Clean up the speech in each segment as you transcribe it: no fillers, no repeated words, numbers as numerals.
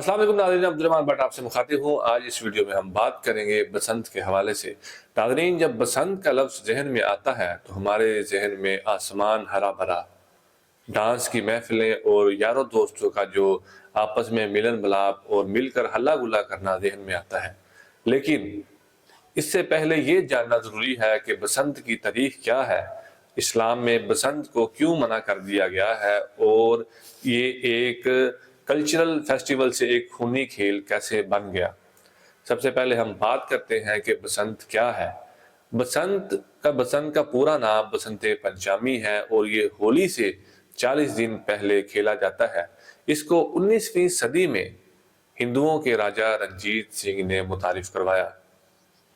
अस्सलाम वालेकुम नाज़रीन, अब्दुर्रहमान भट्ट आपसे मुखातिब हूँ। आज इस वीडियो में हम बात करेंगे बसंत के हवाले से। नाज़रीन, जब बसंत का लफ्ज़ जहन में आता है तो हमारे जहन में आसमान हरा भरा, डांस की महफिलें और यारों दोस्तों का जो आपस में मिलन मिलाप और मिलकर हल्ला गुल्ला करना जहन में आता है। लेकिन इससे पहले ये जानना ज़रूरी है कि बसंत की तारीख क्या है, इस्लाम में बसंत को क्यों मना कर दिया गया है और ये एक कल्चरल फेस्टिवल से एक खूनी खेल कैसे बन गया। सबसे पहले हम बात करते हैं कि बसंत क्या है। बसंत का पूरा नाम बसंत पंचमी है और ये होली से 40 दिन पहले खेला जाता है। इसको 19वीं सदी में हिंदुओं के राजा रंजीत सिंह ने मुतारिफ करवाया।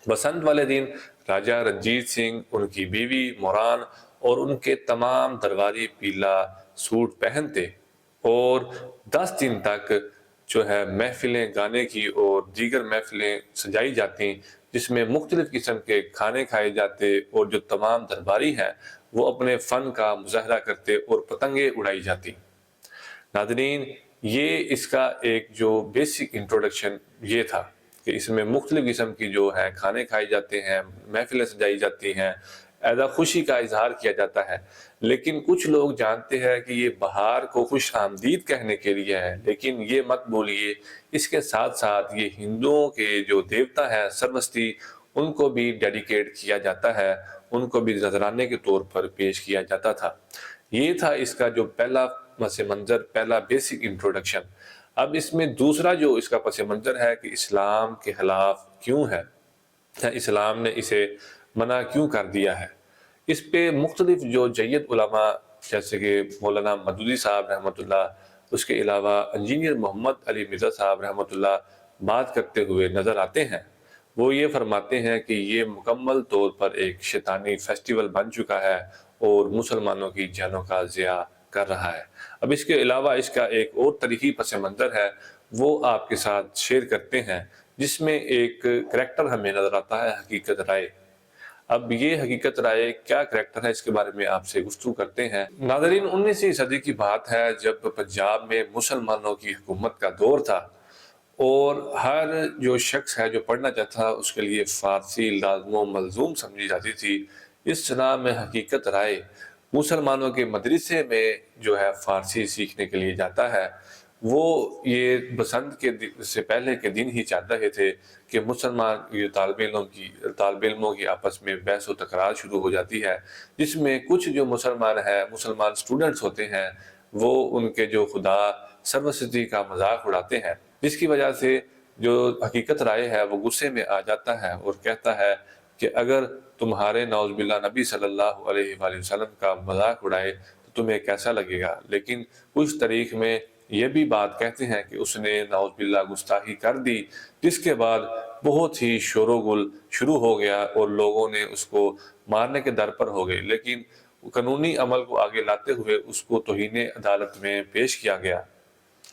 बसंत वाले दिन राजा रंजीत सिंह, उनकी बीवी मोरान और उनके तमाम दरबारी पीला सूट पहनते और 10 दिन तक जो है महफिलें गाने की और दीगर महफिलें सजाई जाती, जिसमें मुख्तलिफ किस्म के खाने खाए जाते और जो तमाम दरबारी हैं वो अपने फ़न का मुजाहरा करते और पतंगे उड़ाई जाती। नाज़रीन, ये इसका एक जो बेसिक इंट्रोडक्शन ये था कि इसमें मुख्तलिफ किस्म की जो है खाने खाए जाते हैं, महफिलें सजाई जाती हैं, ऐसा खुशी का इजहार किया जाता है। लेकिन कुछ लोग जानते हैं कि ये बहार को खुश आमदीद कहने के लिए है, लेकिन ये मत बोलिए, इसके साथ साथ ये हिंदुओं के जो देवता है सरस्वती, उनको भी डेडिकेट किया जाता है, उनको भी नजराने के तौर पर पेश किया जाता था। ये था इसका जो पहला पस मंज़र, पहला बेसिक इंट्रोडक्शन। अब इसमें दूसरा जो इसका पस मंज़र है कि इस्लाम के खिलाफ क्यों है, इस्लाम ने इसे मना क्यों कर दिया है। इस पे मुख्तलिफ जो जय्यद उलमा जैसे कि मौलाना मदूदी साहब रहमतुल्लाह, उसके अलावा इंजीनियर मोहम्मद अली मिर्ज़ा साहब रहमतुल्लाह बात करते हुए नज़र आते हैं। वो ये फरमाते हैं कि ये मुकम्मल तौर पर एक शैतानी फेस्टिवल बन चुका है और मुसलमानों की जानों का ज़िया कर रहा है। अब इसके अलावा इसका एक और तारीखी पस मंज़र है, वो आपके साथ शेयर करते हैं, जिसमें एक करैक्टर हमें नज़र आता है, हकीकत राय। अब ये हकीकत राय क्या करैक्टर है, इसके बारे में आपसे गुफ्तगू करते हैं। नाज़रीन, 19वीं सदी की बात है जब पंजाब में मुसलमानों की हुकूमत का दौर था और हर जो शख्स है जो पढ़ना चाहता था उसके लिए फ़ारसी लाज़िम मलज़ूम समझी जाती थी। इस जनाब में हकीकत राय मुसलमानों के मदरसे में जो है फ़ारसी सीखने के लिए जाता है। वो ये बसंत के से पहले के दिन ही चाहते रहे थे कि मुसलमान ये तालिब इल्मों की आपस में बहस व तकरार शुरू हो जाती है, जिसमें कुछ जो मुसलमान स्टूडेंट्स होते हैं, वो उनके जो खुदा सरस्वती का मजाक उड़ाते हैं, जिसकी वजह से जो हकीकत राय है वो गुस्से में आ जाता है और कहता है कि अगर तुम्हारे नौज़ुबिल्लाह नबी सल्लल्लाहु अलैहि वसल्लम का मजाक उड़ाए तो तुम्हें कैसा लगेगा। लेकिन कुछ तारीख में ये भी बात कहते हैं कि उसने नौज़ुबिल्लाह गुस्ताखी कर दी, जिसके बाद बहुत ही शोरगुल शुरू हो गया और लोगों ने उसको मारने के दर पर हो गए। लेकिन कानूनी अमल को आगे लाते हुए उसको तौहीन अदालत में पेश किया गया।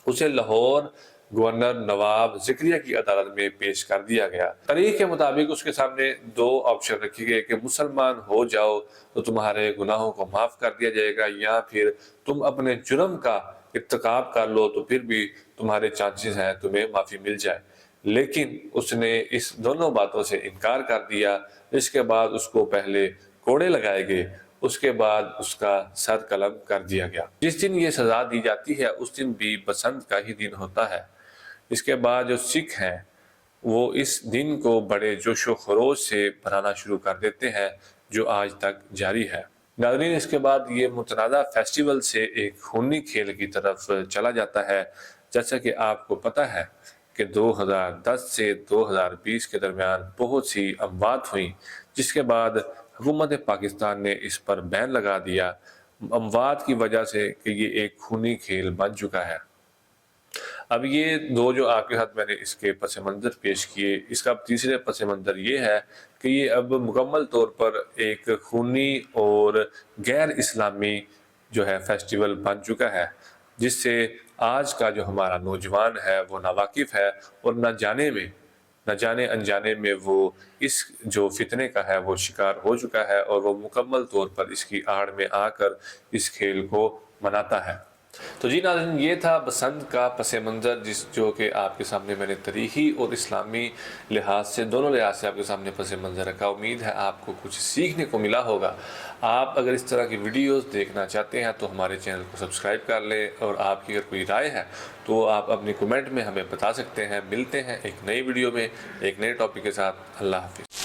उसे लाहौर गवर्नर नवाब ज़िक्रिया की अदालत में पेश कर दिया गया। तारीख के मुताबिक उसके सामने 2 ऑप्शन रखे गए कि मुसलमान हो जाओ तो तुम्हारे गुनाहों को माफ़ कर दिया जाएगा, या फिर तुम अपने जुर्म का इर्तिकाब कर लो तो फिर भी तुम्हारे चांसेस हैं तुम्हें माफ़ी मिल जाए। लेकिन उसने इस दोनों बातों से इनकार कर दिया। इसके बाद उसको पहले कोड़े लगाए गए, उसके बाद उसका सर कलम कर दिया गया। जिस दिन ये सज़ा दी जाती है उस दिन भी बसंत का ही दिन होता है। इसके बाद जो सिख हैं वो इस दिन को बड़े जोश व खरोश से मनाना शुरू कर देते हैं, जो आज तक जारी है। नाज़रीन, इसके बाद ये मुतनाज़ा फेस्टिवल से एक खूनी खेल की तरफ चला जाता है। जैसा कि आपको पता है कि 2010 से 2020 के दरमियान बहुत सी अमवात हुई, जिसके बाद हुकूमत पाकिस्तान ने इस पर बैन लगा दिया अमवात की वजह से कि ये एक खूनी खेल बन चुका है। अब ये 2 जो आपके साथ मैंने इसके पस मंज़र पेश किए, इसका तीसरे पस मंज़र ये है कि ये अब मुकम्मल तौर पर एक खूनी और गैर इस्लामी जो है फेस्टिवल बन चुका है, जिससे आज का जो हमारा नौजवान है वो नावाकिफ़ है और न जाने अनजाने में वो इस जो फितने का है वो शिकार हो चुका है और वो मुकम्मल तौर पर इसकी आड़ में आकर इस खेल को मनाता है। تو جی ناظرین، یہ تھا بسنت کا پس منظر جو کہ آپ کے سامنے میں نے تاریخی اور اسلامی لحاظ سے، دونوں لحاظ سے آپ کے سامنے پس منظر رکھا۔ امید ہے آپ کو کچھ سیکھنے کو ملا ہوگا۔ آپ اگر اس طرح کی ویڈیوز دیکھنا چاہتے ہیں تو ہمارے چینل کو سبسکرائب کر لیں، اور آپ کی اگر کوئی رائے ہے تو آپ اپنی کمنٹ میں ہمیں بتا سکتے ہیں۔ ملتے ہیں ایک نئی ویڈیو میں ایک نئے ٹاپک کے ساتھ۔ اللہ حافظ۔